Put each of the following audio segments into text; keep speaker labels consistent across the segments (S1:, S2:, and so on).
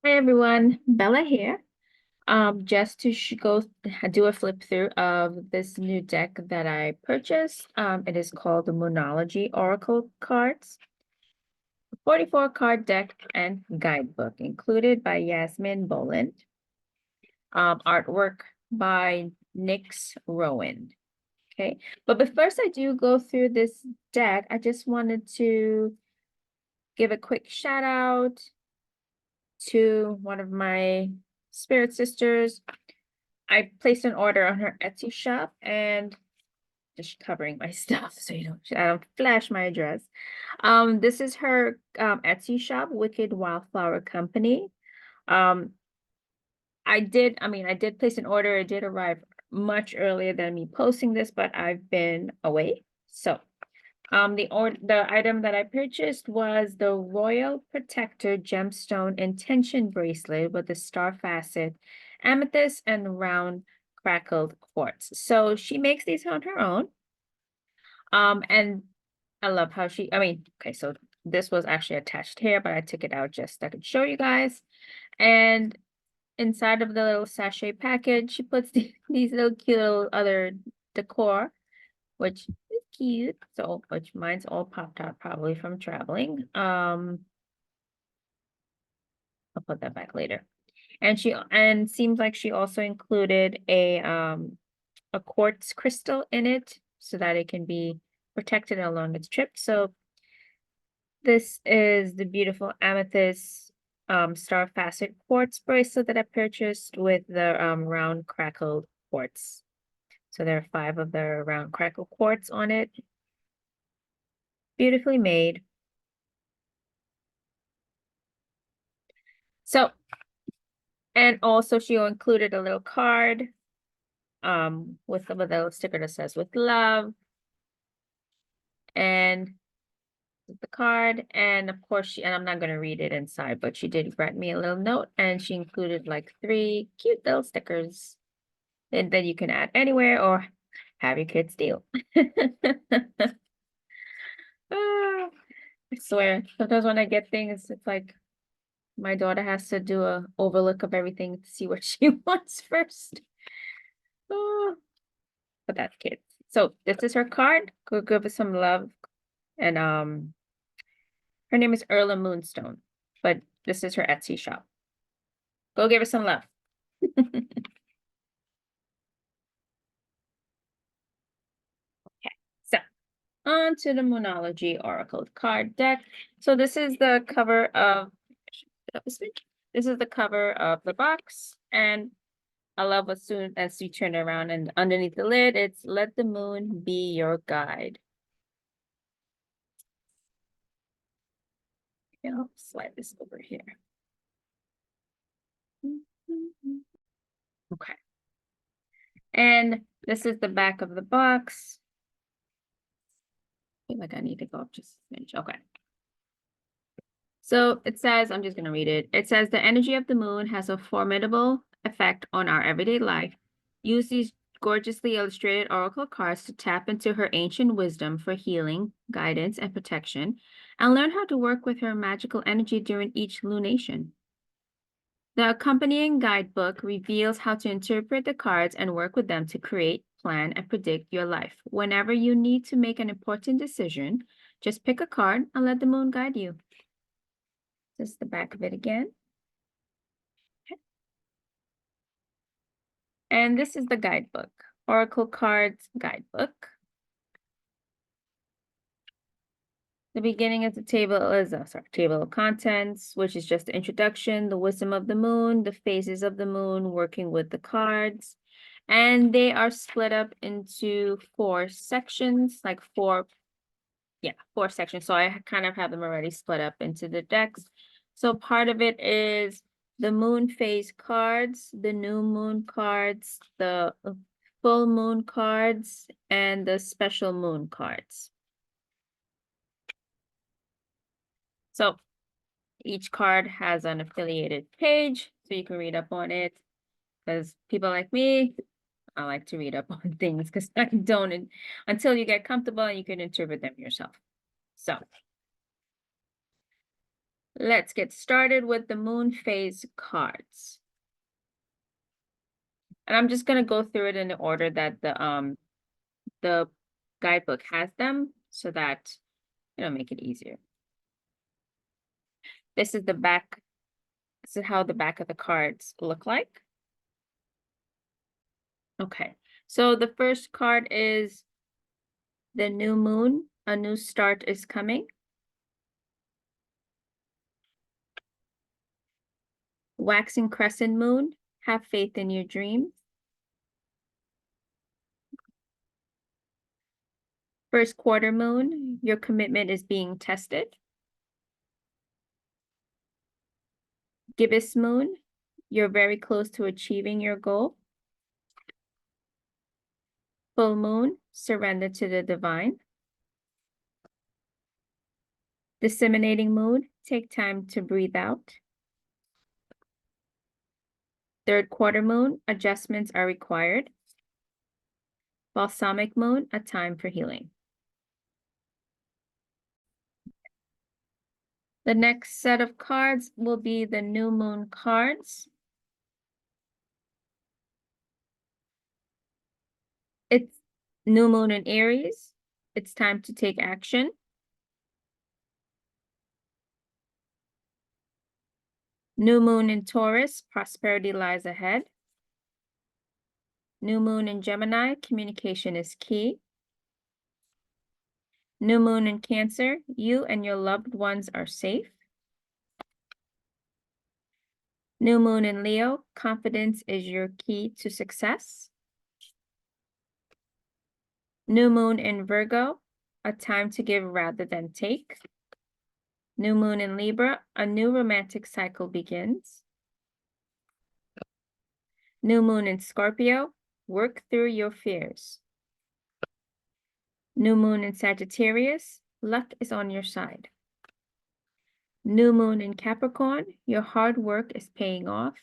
S1: Hi everyone, Bella here. Just to go do a flip through of this new deck that I purchased. It is called the Moonology Oracle cards, 44 card deck and guidebook, included by Yasmin Boland. Artwork by Nix Rowan. Okay, but first I do go through this deck, I just wanted to give a quick shout out to one of my spirit sisters. I placed an order on her Etsy shop and just covering my stuff so I don't flash my address. This is her Etsy shop, Wicked Wildflower Company. Um, I did place an order. It did arrive much earlier than me posting this, but I've been away. So the item that I purchased was the Royal Protector Gemstone Intention Bracelet with the star facet, amethyst, and round crackled quartz. So she makes these on her own. And I love how okay, so this was actually attached here, but I took it out just so I could show you guys. And inside of the little sachet package, she puts these little cute little other decor, which is cute. So, which mine's all popped out probably from traveling. I'll put that back later. And seems like she also included a quartz crystal in it so that it can be protected along its trip. So this is the beautiful amethyst star facet quartz bracelet that I purchased with the round crackled quartz. So there are 5 of the round crackled quartz on it. Beautifully made. So, and also she included a little card with a little sticker that says with love. And the card, and of course and I'm not going to read it inside, but she did write me a little note, and she included like 3 cute little stickers and then you can add anywhere or have your kids steal. I swear, sometimes when I get things, it's like my daughter has to do a overlook of everything to see what she wants first. Oh, but that's kids. So this is her card. Go give her some love. And her name is Erla Moonstone, but this is her Etsy shop. Go give her some love. Okay, so on to the Moonology Oracle card deck. So this is the cover of, this is the cover of the box, and I love as soon as you turn it around and underneath the lid, it's let the moon be your guide. Okay, I'll slide this over here. Okay. And this is the back of the box. I feel like I need to go up just a inch. Okay. So it says, I'm just going to read it. It says the energy of the moon has a formidable effect on our everyday life. Use these gorgeously illustrated oracle cards to tap into her ancient wisdom for healing, guidance, and protection, and learn how to work with her magical energy during each lunation. The accompanying guidebook reveals how to interpret the cards and work with them to create, plan, and predict your life. Whenever you need to make an important decision, just pick a card and let the moon guide you. This is the back of it again. Okay. And this is the guidebook, Oracle Cards Guidebook. The beginning of the table is table of contents, which is just the introduction, the wisdom of the moon, the phases of the moon, working with the cards. And they are split up into 4 sections, like 4 sections. So I kind of have them already split up into the decks. So part of it is the moon phase cards, the new moon cards, the full moon cards, and the special moon cards. So each card has an affiliated page, so you can read up on it. Because people like me, I like to read up on things because I don't until you get comfortable and you can interpret them yourself. So Let's get started with the moon phase cards. And I'm just going to go through it in the order that the guidebook has them so that it'll make it easier. This is the back. This is how the back of the cards look like. Okay. So the first card is the new moon. A new start is coming. Waxing crescent moon. Have faith in your dreams. First quarter moon. Your commitment is being tested. Gibbous moon. You're very close to achieving your goal. Full moon. Surrender to the divine. Disseminating moon. Take time to breathe out. Third quarter moon. Adjustments are required. Balsamic moon. A time for healing. The next set of cards will be the new moon cards. It's new moon in Aries. It's time to take action. New moon in Taurus, prosperity lies ahead. New moon in Gemini, communication is key. New moon in Cancer, you and your loved ones are safe. New moon in Leo, confidence is your key to success. New moon in Virgo, a time to give rather than take. New moon in Libra, a new romantic cycle begins. New moon in Scorpio, work through your fears. New moon in Sagittarius, luck is on your side. New moon in Capricorn, your hard work is paying off.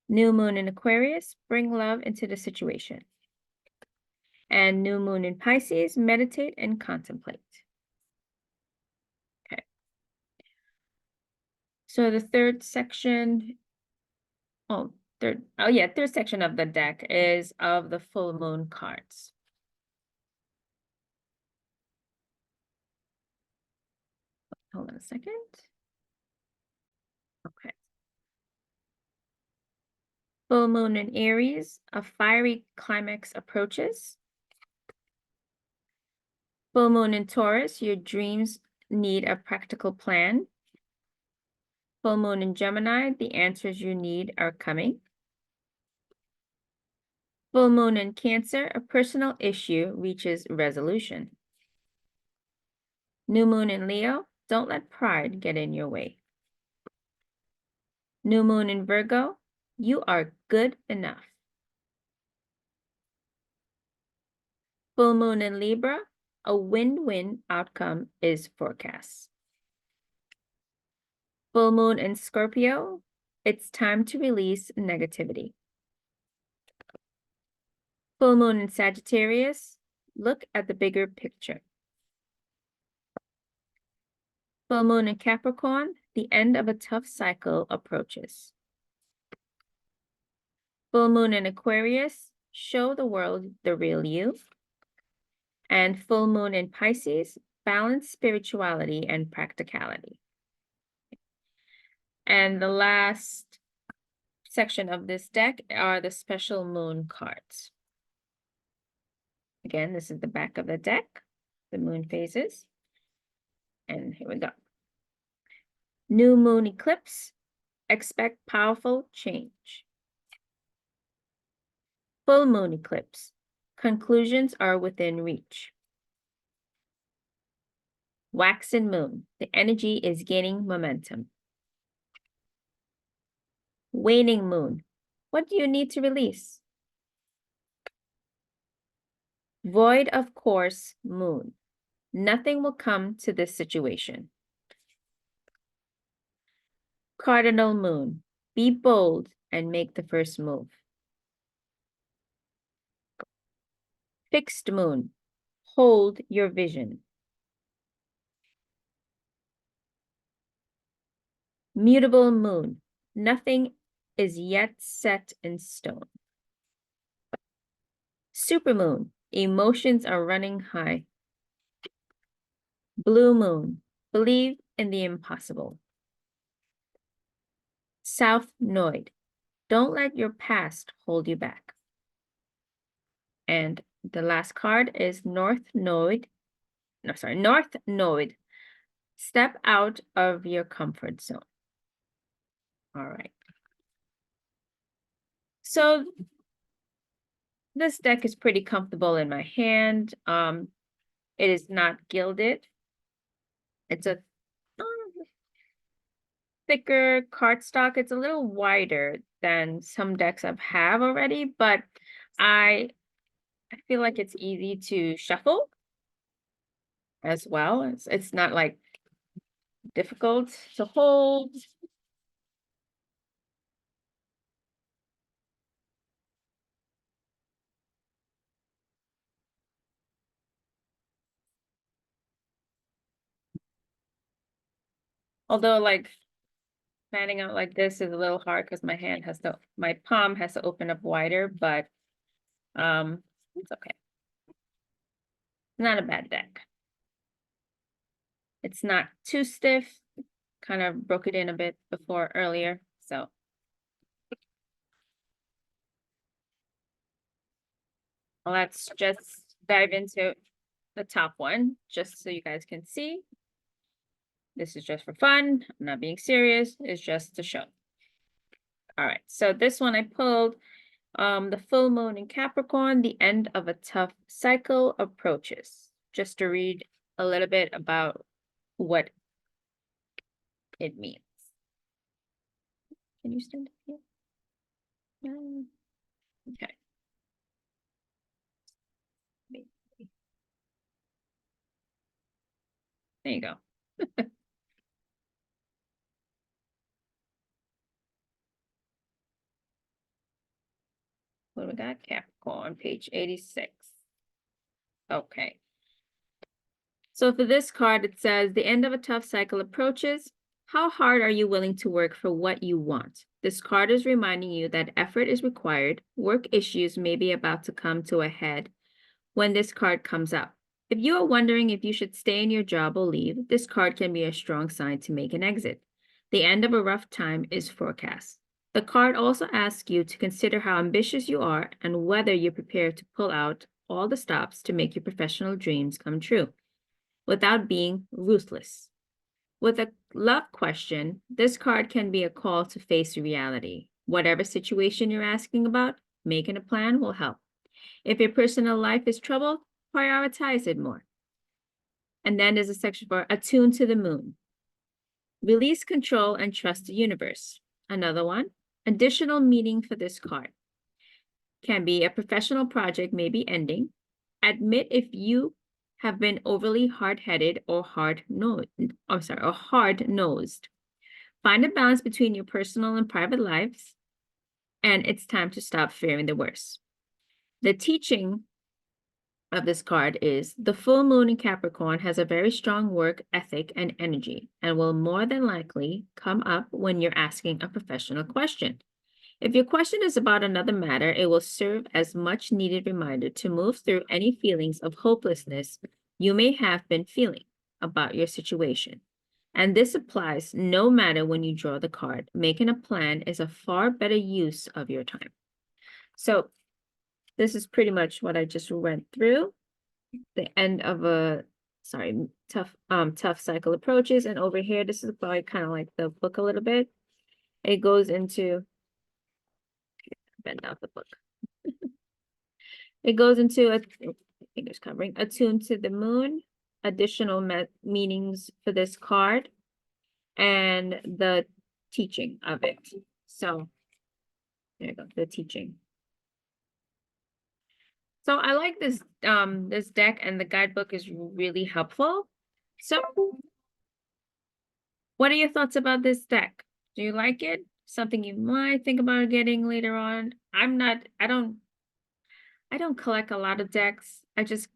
S1: New moon in Aquarius, bring love into the situation. And new moon in Pisces, meditate and contemplate. Okay. So the third section, third section of the deck is of the full moon cards. Hold on a second. Okay. Full moon in Aries, a fiery climax approaches. Full moon in Taurus, your dreams need a practical plan. Full moon in Gemini, the answers you need are coming. Full moon in Cancer, a personal issue reaches resolution. New moon in Leo, don't let pride get in your way. New moon in Virgo, you are good enough. Full moon in Libra, a win-win outcome is forecast. Full moon in Scorpio, it's time to release negativity. Full moon in Sagittarius, look at the bigger picture. Full moon in Capricorn, the end of a tough cycle approaches. Full moon in Aquarius, show the world the real you. And full moon in Pisces, balance spirituality and practicality. And the last section of this deck are the special moon cards. Again, this is the back of the deck, the moon phases. And here we go. New moon eclipse, expect powerful change. Full moon eclipse, conclusions are within reach. Waxen moon, the energy is gaining momentum. Waning moon, what do you need to release? Void of course moon, nothing will come to this situation. Cardinal moon, be bold and make the first move. Fixed moon, hold your vision. Mutable moon. Nothing is yet set in stone. Supermoon. Emotions are running high. Blue moon. Believe in the impossible. South node. Don't let your past hold you back. And the last card is North node. No, sorry, North node. Step out of your comfort zone. All right. So this deck is pretty comfortable in my hand. It is not gilded. It's a thicker cardstock. It's a little wider than some decks I've have already, but I feel like it's easy to shuffle as well. It's not like difficult to hold. Although like fanning out like this is a little hard because my palm has to open up wider, but it's okay. Not a bad deck. It's not too stiff. Kind of broke it in a bit before earlier, so. Let's just dive into the top one, just so you guys can see. This is just for fun. I'm not being serious. It's just to show. All right, so this one I pulled the full moon in Capricorn, the end of a tough cycle approaches. Just to read a little bit about what it means. Can you stand up here? No. Okay. There you go. What do we got? Capricorn, page 86. Okay. So for this card, it says, the end of a tough cycle approaches. How hard are you willing to work for what you want? This card is reminding you that effort is required. Work issues may be about to come to a head when this card comes up. If you are wondering if you should stay in your job or leave, this card can be a strong sign to make an exit. The end of a rough time is forecast. The card also asks you to consider how ambitious you are and whether you're prepared to pull out all the stops to make your professional dreams come true without being ruthless. With a love question, this card can be a call to face reality. Whatever situation you're asking about, making a plan will help. If your personal life is trouble, prioritize it more. And then there's a section for attune to the moon. Release control and trust the universe. Another one, additional meaning for this card. Can be a professional project may be ending. Admit if you have been overly hard-headed or hard-nosed. Find a balance between your personal and private lives, and it's time to stop fearing the worst. The teaching of this card is the full moon in Capricorn has a very strong work ethic and energy and will more than likely come up when you're asking a professional question. If your question is about another matter, it will serve as much needed reminder to move through any feelings of hopelessness you may have been feeling about your situation. And this applies no matter when you draw the card. Making a plan is a far better use of your time. So this is pretty much what I just went through. The end of a tough cycle approaches. And over here, this is probably kind of like the book a little bit. It goes into bend out the book. It goes into fingers covering, attuned to the moon, additional meanings for this card, and the teaching of it. So there you go, the teaching. So I like this this deck, and the guidebook is really helpful. So what are your thoughts about this deck? Do you like it? Something you might think about getting later on? I don't collect a lot of decks. I just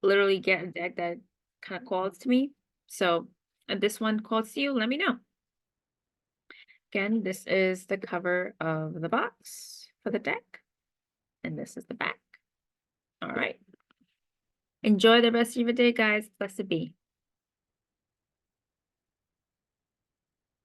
S1: literally get a deck that kind of calls to me. So if this one calls to you, let me know. Again, this is the cover of the box for the deck, and this is the back. All right. Enjoy the rest of your day, guys. Blessed be.